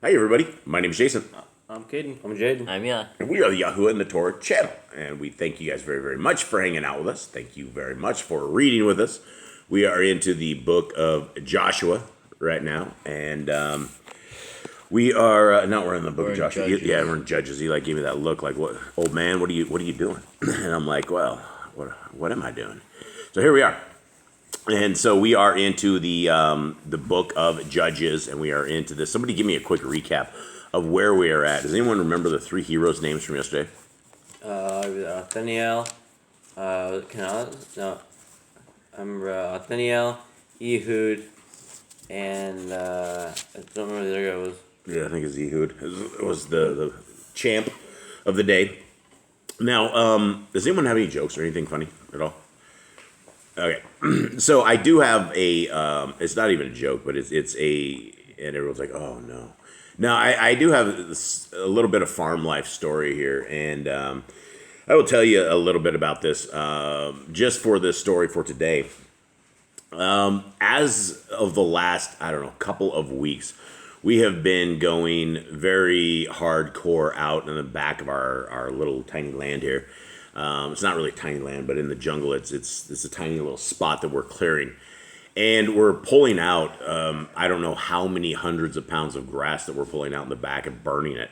Hi, everybody. My name is Jason. I'm Caden. I'm Jaden. I'm Yah. And we are the Yahuwah and the Torah channel. And we thank you guys very, very much for hanging out with us. Thank you very much for reading with us. We are into the book of Joshua right now. And we are, now we're in the book of Joshua. Judges. Yeah, we're in Judges. He gave me that look like, what, old man, what are you doing? And I'm like, well, what am I doing? So here we are. And so we are into the book of Judges, and we are into this. Somebody give me a quick recap of where we are at. Does anyone remember the three heroes' names from yesterday? Othniel. No, I remember Othniel, Ehud, and I don't remember the other guy was. Yeah, I think it's Ehud. It was the champ of the day. Now, does anyone have any jokes or anything funny at all? Okay, so I do have a. It's not even a joke, but it's a. And everyone's like, "Oh no." Now I do have a little bit of farm life story here, and I will tell you a little bit about this just for this story for today. As of the last, I don't know, couple of weeks, we have been going very hardcore out in the back of our little tiny land here. It's not really tiny land, but in the jungle, it's a tiny little spot that we're clearing. And we're pulling out, I don't know how many hundreds of pounds of grass that we're pulling out in the back and burning it.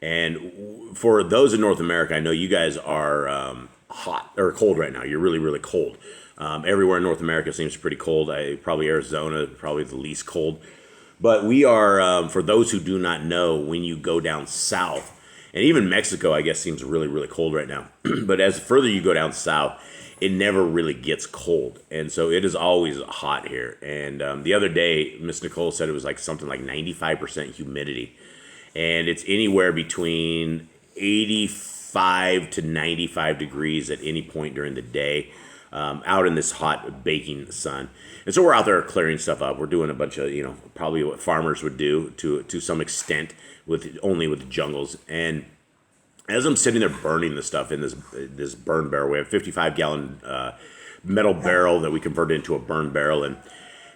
And for those in North America, I know you guys are hot or cold right now. You're really, really cold. Everywhere in North America seems pretty cold. Probably Arizona, probably the least cold. But we are, for those who do not know, when you go down south, and even Mexico, I guess, seems really, really cold right now. But as further you go down south, it never really gets cold. And so it is always hot here. And the other day, Miss Nicole said it was like something like 95% humidity. And it's anywhere between 85 to 95 degrees at any point during the day out in this hot baking sun. And so we're out there clearing stuff up. We're doing a bunch of, probably what farmers would do to some extent only with jungles. And as I'm sitting there burning the stuff in this burn barrel, we have a 55-gallon metal barrel that we converted into a burn barrel. And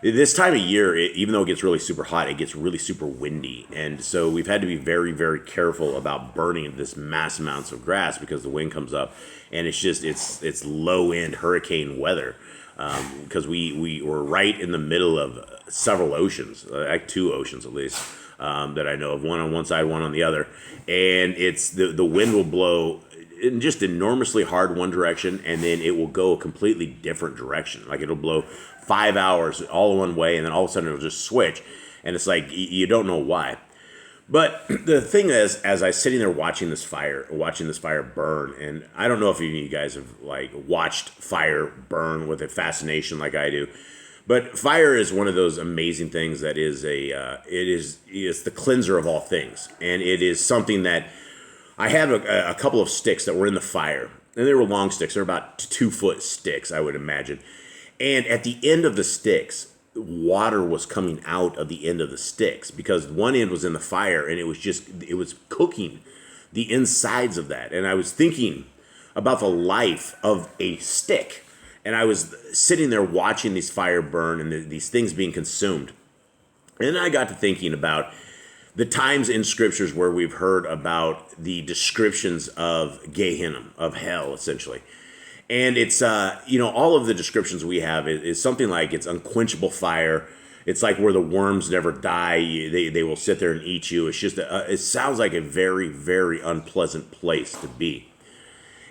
this time of year, even though it gets really super hot, it gets really super windy. And so we've had to be very, very careful about burning this mass amounts of grass because the wind comes up and it's low-end hurricane weather. Because we were right in the middle of several oceans, like two oceans at least, that I know of, one on one side, one on the other. And it's the wind will blow in just enormously hard one direction, and then it will go a completely different direction. Like it'll blow 5 hours all one way, and then all of a sudden it'll just switch. And it's like you don't know why. But the thing is, as I was sitting there watching this fire burn, and I don't know if any of you guys have watched fire burn with a fascination like I do, but fire is one of those amazing things that is it's the cleanser of all things, and it is something that I have a couple of sticks that were in the fire, and they were long sticks. They're about 2-foot sticks, I would imagine, and at the end of the sticks, water was coming out of the end of the sticks because one end was in the fire and it was cooking the insides of that. And I was thinking about the life of a stick, and I was sitting there watching these fire burn and these things being consumed. And then I got to thinking about the times in scriptures where we've heard about the descriptions of Gehenna, of hell, essentially. And it's, all of the descriptions we have is something like it's unquenchable fire. It's like where the worms never die. They will sit there and eat you. It's just, it sounds like a very, very unpleasant place to be.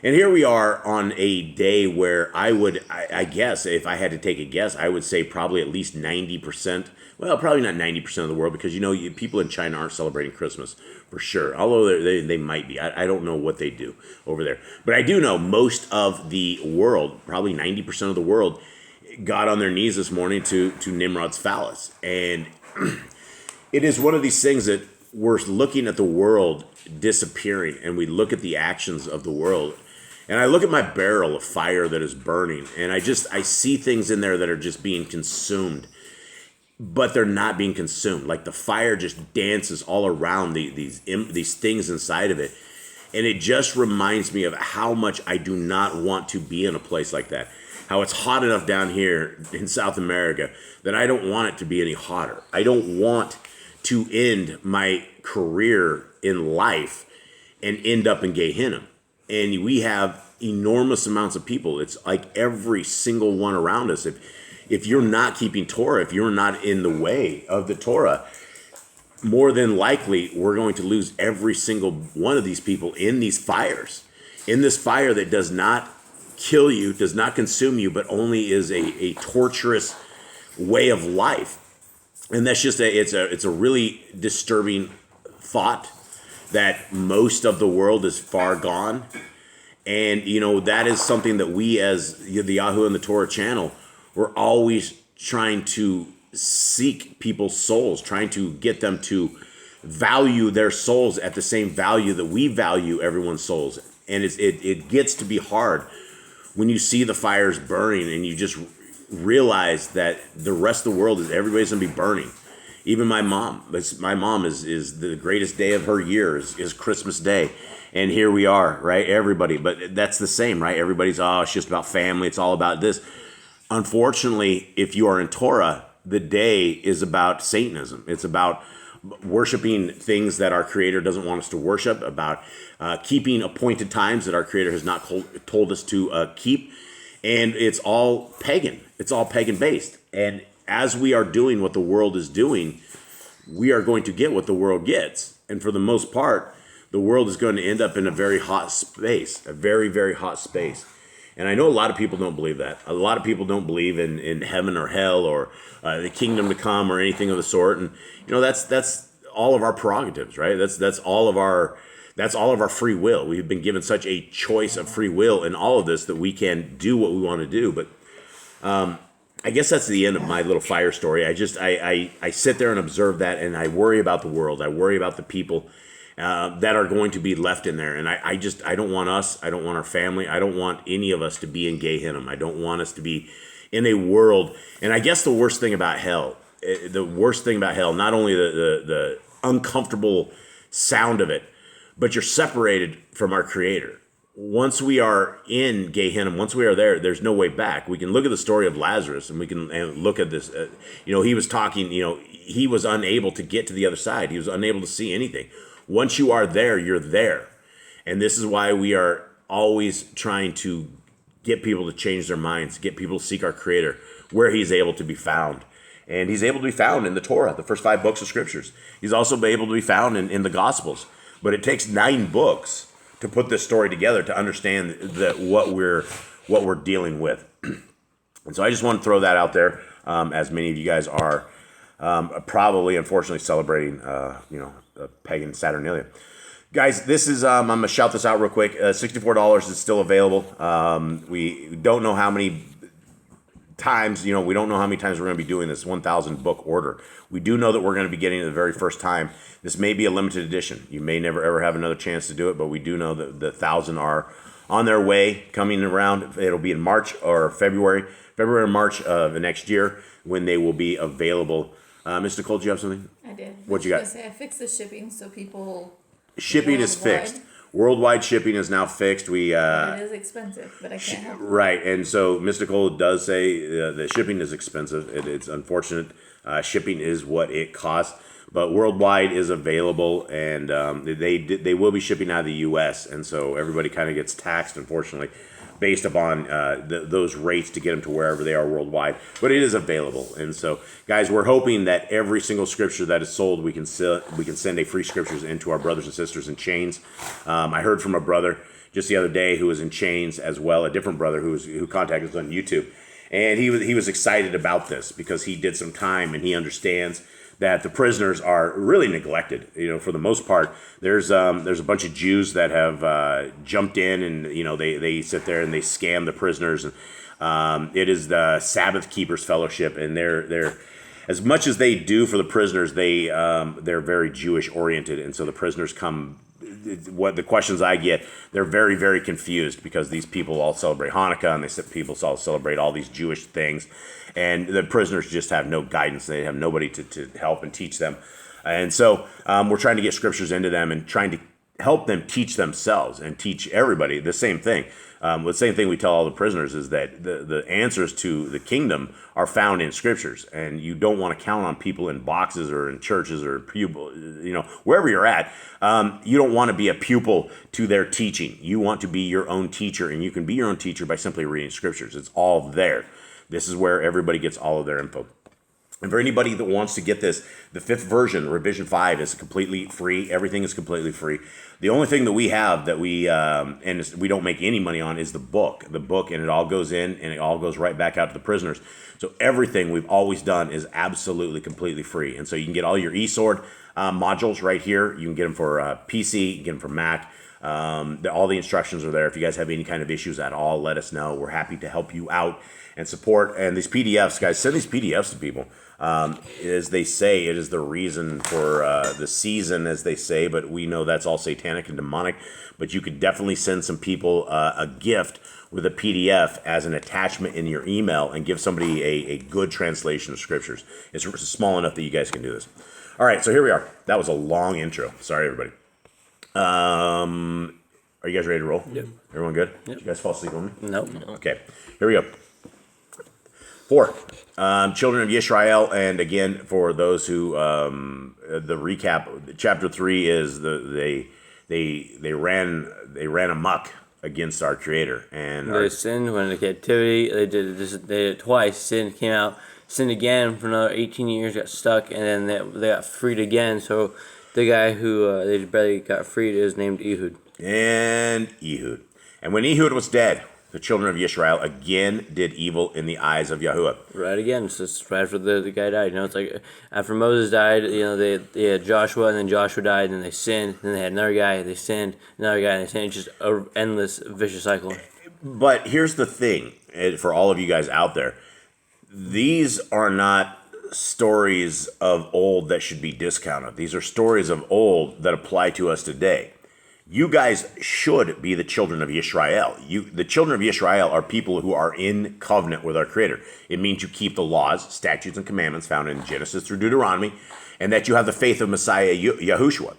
And here we are on a day where I guess, if I had to take a guess, I would say probably at least 90%. Well, probably not 90% of the world because, people in China aren't celebrating Christmas for sure. Although they might be. I don't know what they do over there. But I do know most of the world, probably 90% of the world, got on their knees this morning to Nimrod's phallus. And it is one of these things that we're looking at the world disappearing, and we look at the actions of the world. And I look at my barrel of fire that is burning, and I see things in there that are just being consumed. But they're not being consumed. Like the fire just dances all around these things inside of it. And it just reminds me of how much I do not want to be in a place like that. How it's hot enough down here in South America that I don't want it to be any hotter. I don't want to end my career in life and end up in Gehenna. And we have enormous amounts of people. It's like every single one around us. If you're not keeping Torah, if you're not in the way of the Torah, more than likely we're going to lose every single one of these people in these fires. In this fire that does not kill you, does not consume you, but only is a torturous way of life. And that's just it's a really disturbing thought that most of the world is far gone. And, that is something that we as the Yahoo and the Torah channel, we're always trying to seek people's souls, trying to get them to value their souls at the same value that we value everyone's souls. And it gets to be hard when you see the fires burning and you just realize that the rest of the world everybody's gonna be burning. Even my mom. My mom is the greatest day of her year is Christmas Day. And here we are, right? Everybody. But that's the same, right? Everybody's, it's just about family. It's all about this. Unfortunately, if you are in Torah, the day is about Satanism. It's about worshiping things that our Creator doesn't want us to worship, about keeping appointed times that our Creator has not told us to keep. And it's all pagan. It's all pagan based. And as we are doing what the world is doing, we are going to get what the world gets. And for the most part, the world is going to end up in a very hot space, a very, very hot space. And I know a lot of people don't believe that. A lot of people don't believe in heaven or hell or the kingdom to come or anything of the sort. And that's all of our prerogatives, right? That's all of our free will. We've been given such a choice of free will in all of this that we can do what we want to do. But I guess that's the end of my little fire story. I sit there and observe that, and I worry about the world. I worry about the people that are going to be left in there. And I don't want us. I don't want our family. I don't want any of us to be in Gehenna. I don't want us to be in a world. And I guess the worst thing about hell, not only the uncomfortable sound of it, but you're separated from our Creator. Once we are in Gehenna, once we are there, there's no way back. We can look at the story of Lazarus, and we can look at this. He was talking. He was unable to get to the other side. He was unable to see anything. Once you are there, you're there. And this is why we are always trying to get people to change their minds, get people to seek our Creator where He's able to be found. And He's able to be found in the Torah, the first 5 books of Scriptures. He's also able to be found in the Gospels. But it takes 9 books to put this story together to understand what we're dealing with. And so I just want to throw that out there, as many of you guys are probably, unfortunately, celebrating, a pagan Saturnalia. Guys, this is, I'm going to shout this out real quick. $64 is still available. We don't know how many times, we don't know how many times we're going to be doing this 1,000 book order. We do know that we're going to be getting it the very first time. This may be a limited edition. You may never ever have another chance to do it, but we do know that the 1,000 are on their way, coming around. It'll be in March or February or March of the next year when they will be available. Ms. Nicole, do you have something? I did. What you got? I fixed the shipping so people. Shipping is fixed. Worldwide shipping is now fixed. It is expensive, but I can't help it. Right, and so Ms. Nicole does say the shipping is expensive. It's unfortunate. Shipping is what it costs, but worldwide is available, and they will be shipping out of the U.S., and so everybody kind of gets taxed, unfortunately, based upon those rates to get them to wherever they are worldwide. But it is available, and so guys, we're hoping that every single scripture that is sold, we can send a free scriptures into our brothers and sisters in chains. I heard from a brother just the other day who was in chains as well, a different brother who contacted us on YouTube, and he was excited about this because he did some time and he understands that the prisoners are really neglected. For the most part, there's a bunch of Jews that have jumped in, and they sit there and they scam the prisoners. And it is the Sabbath Keepers Fellowship, and they're as much as they do for the prisoners, they're very Jewish oriented, and so the prisoners come. What the questions I get, they're very, very confused because these people all celebrate Hanukkah and people all celebrate all these Jewish things, and the prisoners just have no guidance. They have nobody to help and teach them, and so we're trying to get scriptures into them and trying to help them teach themselves and teach everybody the same thing. The same thing we tell all the prisoners is that the answers to the kingdom are found in scriptures, and you don't want to count on people in boxes or in churches or pupil, wherever you're at. You don't want to be a pupil to their teaching. You want to be your own teacher, and you can be your own teacher by simply reading scriptures. It's all there. This is where everybody gets all of their info. And for anybody that wants to get this, the 5th version, Revision 5, is completely free. Everything is completely free. The only thing that we have that we don't make any money on is the book. The book, and it all goes in, and it all goes right back out to the prisoners. So everything we've always done is absolutely, completely free. And so you can get all your eSword modules right here. You can get them for PC, you can get them for Mac. All the instructions are there. If you guys have any kind of issues at all, let us know. We're happy to help you out and support. And these PDFs, guys, send these PDFs to people. As they say, it is the reason for the season, as they say, but we know that's all satanic and demonic. But you could definitely send some people a gift with a PDF as an attachment in your email and give somebody a good translation of scriptures. It's small enough that you guys can do this. All right, so here we are. That was a long intro. Sorry, everybody. Are you guys ready to roll? Yep. Everyone good? Yep. Did you guys fall asleep on me? Nope. Okay, here we go. 4, children of Yisrael, and again, for those who, the recap, chapter 3 is they ran amok against our Creator, and They sinned, went into captivity. They did it twice. Sin came out, sinned again for another 18 years, got stuck, and then they got freed again. So the guy who they barely got freed is named Ehud. And Ehud. And when Ehud was dead, the children of Yisrael again did evil in the eyes of Yahuwah. Right again. It's just right after the guy died. It's like after Moses died, they had Joshua, and then Joshua died, and then they sinned. Then they had another guy, they sinned, another guy, and they sinned. It's just an endless vicious cycle. But here's the thing, for all of you guys out there, these are not stories of old that should be discounted. These are stories of old that apply to us today. You guys should be the children of Yisrael. The children of Yisrael are people who are in covenant with our Creator. It means you keep the laws, statutes, and commandments found in Genesis through Deuteronomy, and that you have the faith of Messiah Yahushua.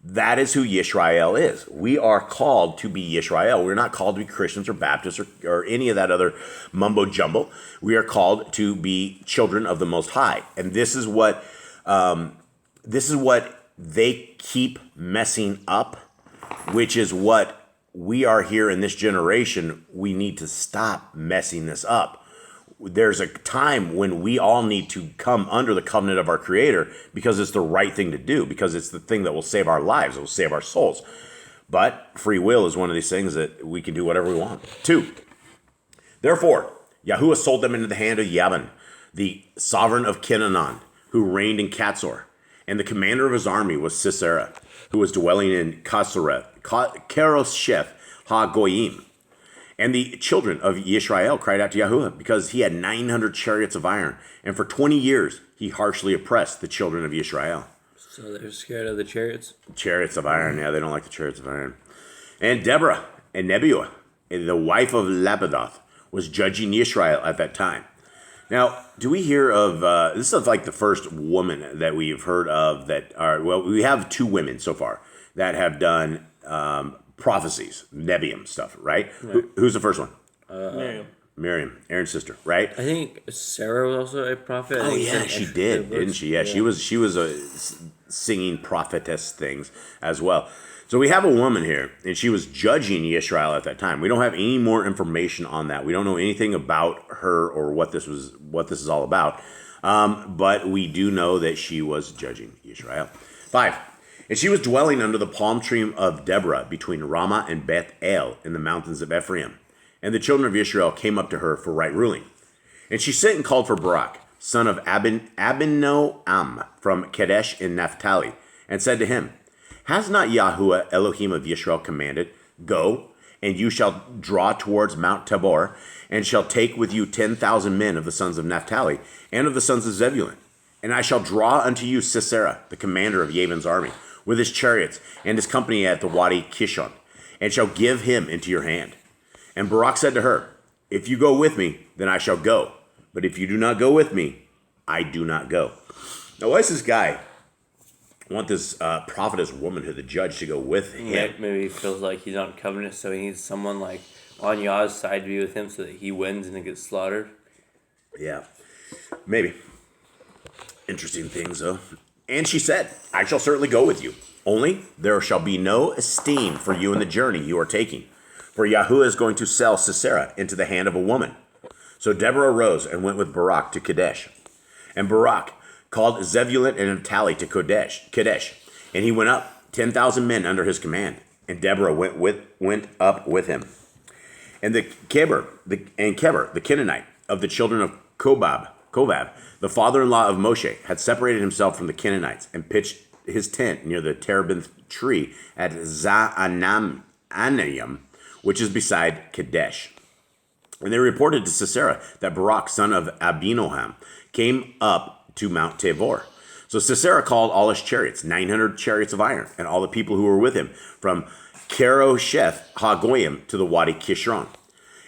That is who Yisrael is. We are called to be Yisrael. We're not called to be Christians or Baptists or any of that other mumbo jumbo. We are called to be children of the Most High, and this is what they keep messing up, which is what we are here in this generation. We need to stop messing this up. There's a time when we all need to come under the covenant of our Creator because it's the right thing to do, because it's the thing that will save our lives, it will save our souls. But free will is one of these things that we can do whatever we want. 2, therefore, Yahuwah sold them into the hand of Yavin, the sovereign of Canaan, who reigned in Katzor, and the commander of his army was Sisera, who was dwelling in Kerosheth ha-Goyim. And the children of Yisrael cried out to Yahuwah because he had 900 chariots of iron, and for 20 years he harshly oppressed the children of Yisrael. So they're scared of the chariots? Chariots of iron, yeah, they don't like the chariots of iron. And Deborah and Nebuah, the wife of Lapidoth, was judging Yisrael at that time. Now, do we hear of, this is like the first woman that we've heard of that are, well, we have 2 women so far that have done prophecies, Nebium stuff, right? Who's the first one? Miriam, Aaron's sister, right? I think Sarah was also a prophet. Oh yeah, she did, didn't she? Yeah, she was singing prophetess things as well. So we have a woman here, and she was judging Yisrael at that time. We don't have any more information on that. We don't know anything about her or what this is all about. But we do know that she was judging Yisrael. 5, and she was dwelling under the palm tree of Deborah between Ramah and Beth El in the mountains of Ephraim. And the children of Israel came up to her for right ruling. And she sent and called for Barak, son of Abinoam, from Kadesh in Naphtali, and said to him, Has not Yahuwah Elohim of Yisrael commanded, Go, and you shall draw towards Mount Tabor, and shall take with you 10,000 men of the sons of Naphtali, and of the sons of Zebulun. And I shall draw unto you Sisera, the commander of Yavin's army, with his chariots, and his company at the Wadi Kishon, and shall give him into your hand. And Barak said to her, If you go with me, then I shall go. But if you do not go with me, I do not go. Now, why is this guy want this prophetess womanhood, the judge, to go with him. Maybe he feels like he's on covenant, so he needs someone like on Yah's side to be with him so that he wins and it gets slaughtered. Yeah, maybe. Interesting things, though. And she said, I shall certainly go with you. Only there shall be no esteem for you in the journey you are taking. For Yahuwah is going to sell Sisera into the hand of a woman. So Deborah arose and went with Barak to Kadesh. And Barak called Zebulun and Naphtali to Kadesh. And he went up, 10,000 men under his command. And Deborah went up with him. And Keber, the Canaanite of the children of Kobab, the father-in-law of Moshe, had separated himself from the Canaanites and pitched his tent near the terebinth tree at Zaanannim, which is beside Kadesh. And they reported to Sisera that Barak, son of Abinoam, came up to Mount Tabor. So Sisera called all his chariots, 900 chariots of iron, and all the people who were with him, from Kerosheth Hagoyim to the Wadi Kishron.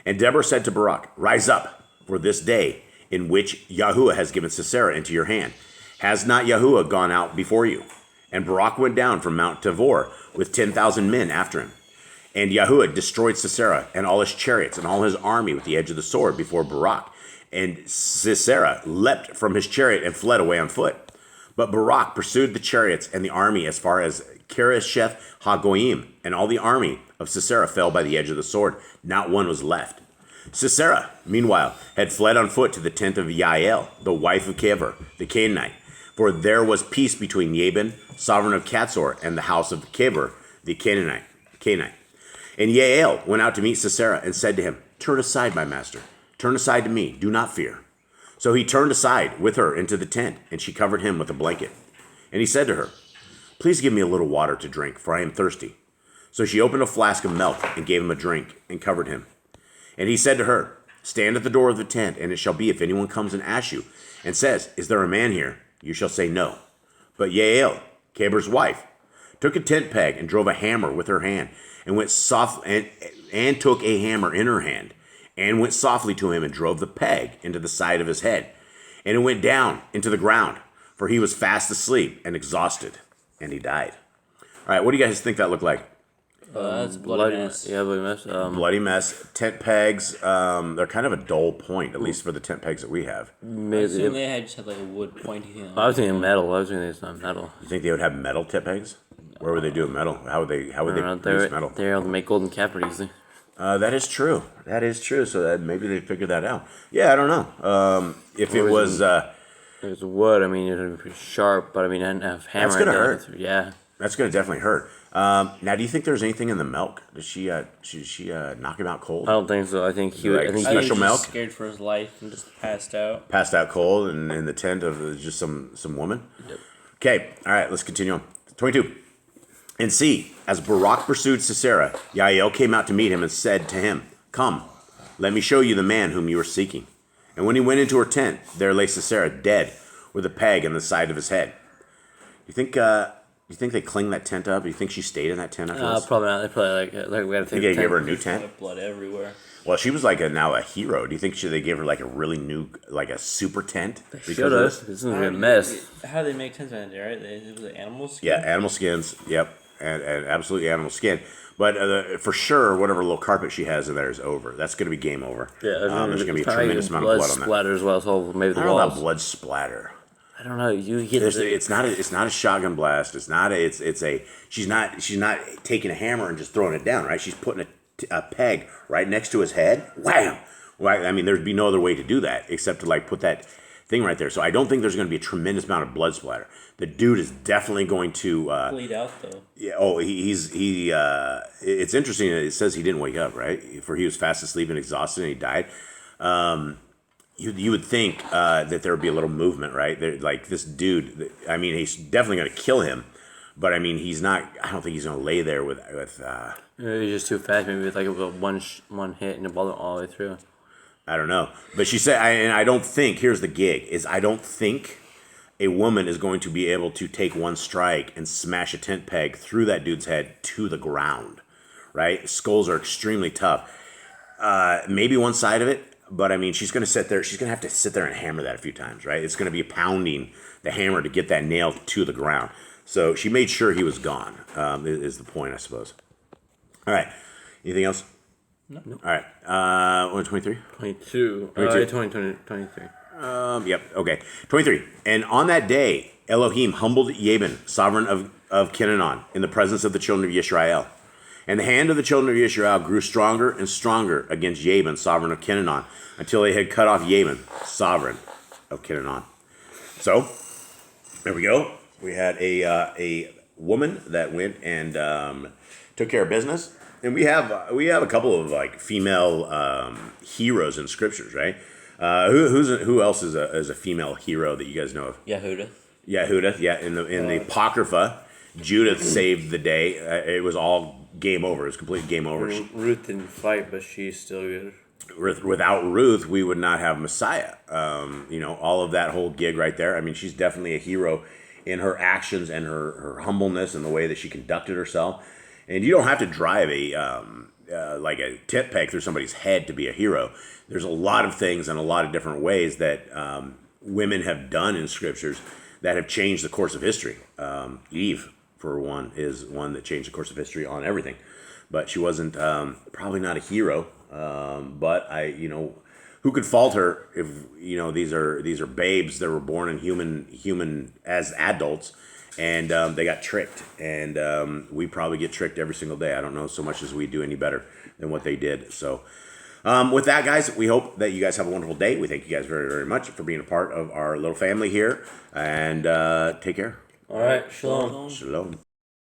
And Deborah said to Barak, Rise up, for this day in which Yahuwah has given Sisera into your hand. Has not Yahuwah gone out before you? And Barak went down from Mount Tabor with 10,000 men after him. And Yahuwah destroyed Sisera and all his chariots and all his army with the edge of the sword before Barak. And Sisera leapt from his chariot and fled away on foot. But Barak pursued the chariots and the army as far as Kerosheth Hagoyim, and all the army of Sisera fell by the edge of the sword. Not one was left. Sisera, meanwhile, had fled on foot to the tent of Yael, the wife of Kever, the Canaanite. For there was peace between Jabin, sovereign of Katzor, and the house of Kever, the Canaanite. And Yael went out to meet Sisera and said to him, Turn aside, my master. Turn aside to me. Do not fear. So he turned aside with her into the tent, and she covered him with a blanket. And he said to her, Please give me a little water to drink, for I am thirsty. So she opened a flask of milk and gave him a drink and covered him. And he said to her, Stand at the door of the tent, and it shall be if anyone comes and asks you and says, Is there a man here? You shall say no. But Yael, Keber's wife, took a tent peg and drove a hammer with her hand, and went and took a hammer in her hand, and went softly to him and drove the peg into the side of his head. And it went down into the ground, for he was fast asleep and exhausted, and he died. All right, what do you guys think that looked like? That's bloody mess. Yeah, bloody mess. Bloody mess. Tent pegs, they're kind of a dull point, at least for the tent pegs that we have. I assume they just had like a wood pointy thing. I was thinking metal. I was thinking it's not metal. You think they would have metal tent pegs? Where would they do metal? How would they produce metal? They're able to make golden calf pretty easily. That is true. That is true. So that maybe they figured that out. Yeah, I don't know. If it was... It's wood. I mean, it'd be pretty sharp, but I mean, I didn't have hammer. That's gonna hurt. Yeah. That's gonna definitely hurt. Now, do you think there's anything in the milk? Does she knock him out cold? I don't think so. I think he Like would. I think special I think he was milk? scared for his life and just passed out. Passed out cold and in the tent of just some woman? Yep. Okay, all right, let's continue on. 22. And see, as Barak pursued Sisera, Yael came out to meet him and said to him, Come, let me show you the man whom you are seeking. And when he went into her tent, there lay Sisera dead with a peg in the side of his head. You think they cleaned that tent up? You think she stayed in that tent after this? probably not. They probably we got to Think they gave her a new tent? Like blood everywhere. Well, she was now a hero. Do you think they gave her like a really new, like a super tent? Should have. This is gonna be a mess. How do they make tents on it, right? It was animals. Yeah, animal skins. Yep, and absolutely animal skin. But for sure, whatever little carpet she has in there is over. That's going to be game over. Yeah, there's going to be a tremendous amount of blood on that. Splatter as well. So maybe the I don't know walls. about blood splatter. I don't know. You get It's not a shotgun blast. It's not. She's not taking a hammer and just throwing it down. Right? She's putting a peg right next to his head. Wham! Well, I mean, there'd be no other way to do that except to put that thing right there. So I don't think there's going to be a tremendous amount of blood splatter. The dude is definitely going to Bleed out though. Yeah. Oh, he. It's interesting that it says he didn't wake up, right? For he was fast asleep and exhausted, and he died. You would think that there would be a little movement, right? Like this dude. I mean, he's definitely going to kill him, but I mean, he's not. I don't think he's going to lay there with. Maybe he's just too fast. Maybe with like a one hit and the ball all the way through. I don't know, but she said, and I don't think. Here's the gig: is I don't think a woman is going to be able to take one strike and smash a tent peg through that dude's head to the ground, right? Skulls are extremely tough. Maybe one side of it, but I mean, she's going to sit there. She's going to have to sit there and hammer that a few times, right? It's going to be pounding the hammer to get that nail to the ground. So she made sure he was gone, is the point, I suppose. All right. Anything else? No. All right. 23? 22. 23. Yep. Okay. 23. And on that day, Elohim humbled Jabin, sovereign of Canaan, in the presence of the children of Yisrael. And the hand of the children of Yisrael grew stronger and stronger against Jabin, sovereign of Canaan, until they had cut off Jabin, sovereign of Canaan. So, there we go. We had a woman that went and took care of business. And we have a couple of like female heroes in scriptures, right? Who else is a female hero that you guys know of? Yehuda. Yehuda, yeah. In the Apocrypha, Judith saved the day. It was all game over. It was complete game over. Ruth didn't fight, but she's still good. Without Ruth, we would not have Messiah. All of that whole gig right there. I mean, she's definitely a hero in her actions and her humbleness and the way that she conducted herself. And you don't have to drive like a tit peg through somebody's head to be a hero. There's a lot of things and a lot of different ways that women have done in scriptures that have changed the course of history. Eve, for one, is one that changed the course of history on everything. But she wasn't probably not a hero. But who could fault her if these are babes that were born in human as adults, and they got tricked, and we probably get tricked every single day. I don't know so much as we do any better than what they did. So with that, guys, we hope that you guys have a wonderful day. We thank you guys very, very much for being a part of our little family here, and take care. All right, shalom. Shalom.